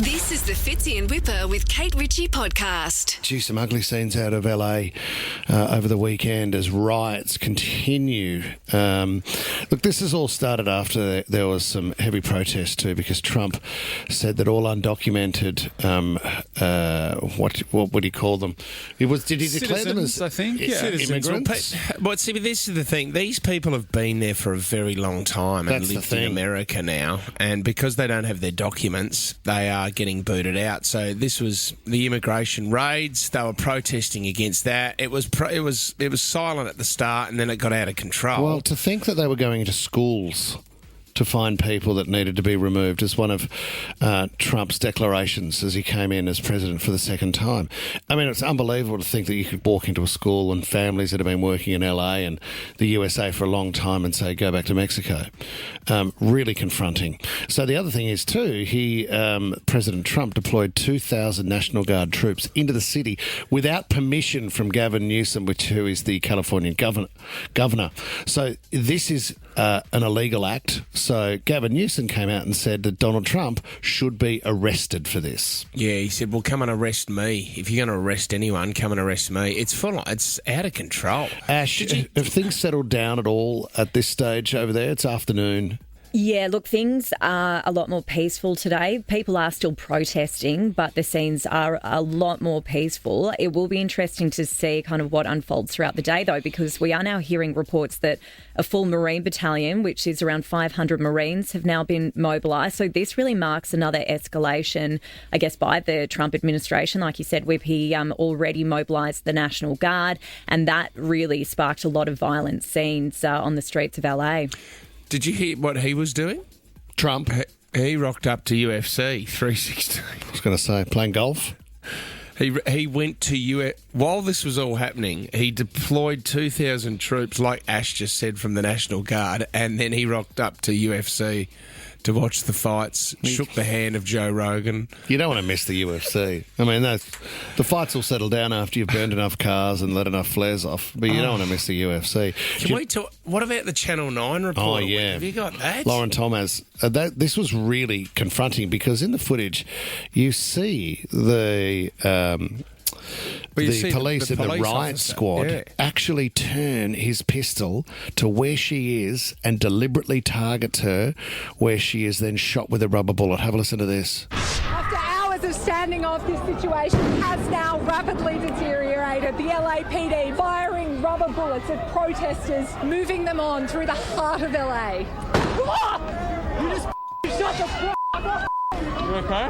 This is the Fitzy and Whipper with Kate Ritchie podcast. Gee, some ugly scenes out of LA over the weekend as riots continue. Look, this has all started after there was some heavy protest too, because Trump said that all undocumented, what would he call them? Did he declare them as immigrants? But see, this is the thing. These people have been there for a very long time and lived in America now, and because they don't have their documents, they are getting booted out. So this was the immigration raids. They were protesting against that. It was silent at the start, and then it got out of control. Well, to think that they were going into schools to find people that needed to be removed is one of Trump's declarations as he came in as president for the second time. I mean, it's unbelievable to think that you could walk into a school and families that have been working in LA and the USA for a long time and say, go back to Mexico. Really confronting. So the other thing is too, President Trump deployed 2,000 National Guard troops into the city without permission from Gavin Newsom, who is the Californian governor. So this is an illegal act. So Gavin Newsom came out and said that Donald Trump should be arrested for this. Yeah, he said, well, come and arrest me. If you're going to arrest anyone, come and arrest me. It's out of control. Ash, have things settled down at all at this stage over there? It's afternoon. Yeah, look, things are a lot more peaceful today. People are still protesting, but the scenes are a lot more peaceful. It will be interesting to see kind of what unfolds throughout the day, though, because we are now hearing reports that a full Marine battalion, which is around 500 Marines, have now been mobilised. So this really marks another escalation, I guess, by the Trump administration. Like you said, he already mobilised the National Guard, and that really sparked a lot of violent scenes on the streets of LA. Did you hear what he was doing? Trump? He rocked up to UFC 316. I was going to say, playing golf? He went to while this was all happening, he deployed 2,000 troops, like Ash just said, from the National Guard, and then he rocked up to UFC to watch the fights, shook the hand of Joe Rogan. You don't want to miss the UFC. I mean, the fights will settle down after you've burned enough cars and let enough flares off, but you don't want to miss the UFC. Can we talk? What about the Channel 9 report? Oh, yeah. Have you got that? Lauren Tomasi. This was really confronting because in the footage you see the police in the riot squad actually turn his pistol to where she is and deliberately target her, where she is then shot with a rubber bullet. Have a listen to this. After hours of standing off, this situation has now rapidly deteriorated. The LAPD firing rubber bullets at protesters, moving them on through the heart of LA. You just shut the f*** up. You okay?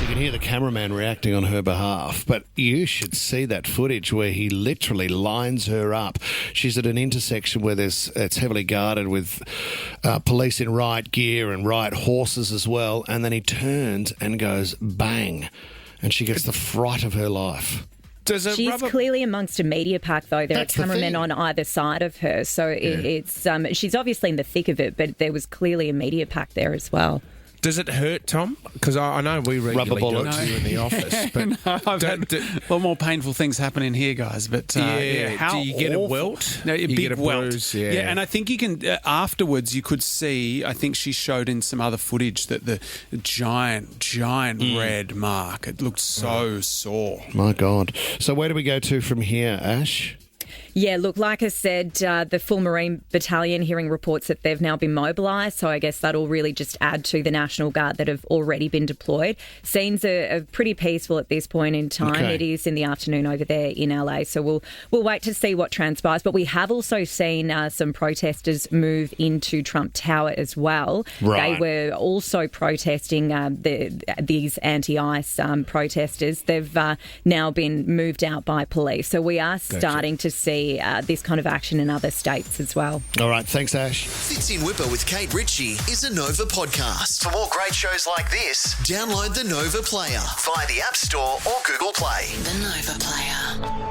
You can hear the cameraman reacting on her behalf, but you should see that footage where he literally lines her up. She's at an intersection where it's heavily guarded with police in riot gear and riot horses as well, and then he turns and goes bang, and she gets the fright of her life. She's clearly amongst a media pack, though. There are cameramen on either side of her, so it's she's obviously in the thick of it, but there was clearly a media pack there as well. Does it hurt, Tom? Because I know we regularly do it to you in the office. But no, I've had a lot more painful things happen in here, guys. But how do you get a welt? No, a big welt. Bruise, and I think you can afterwards. You could see. I think she showed in some other footage that the giant red mark. It looked so sore. My God. So where do we go to from here, Ash? Yeah, look, like I said, the full Marine battalion, hearing reports that they've now been mobilised, so I guess that'll really just add to the National Guard that have already been deployed. Scenes are pretty peaceful at this point in time. Okay. It is in the afternoon over there in LA, so we'll wait to see what transpires. But we have also seen some protesters move into Trump Tower as well. Right. They were also protesting these anti-ICE protesters. They've now been moved out by police, so we are starting to see this kind of action in other states as well. All right, thanks, Ash. Fitzy and Whipper with Kate Ritchie is a Nova podcast. For more great shows like this, download the Nova Player via the App Store or Google Play. The Nova Player.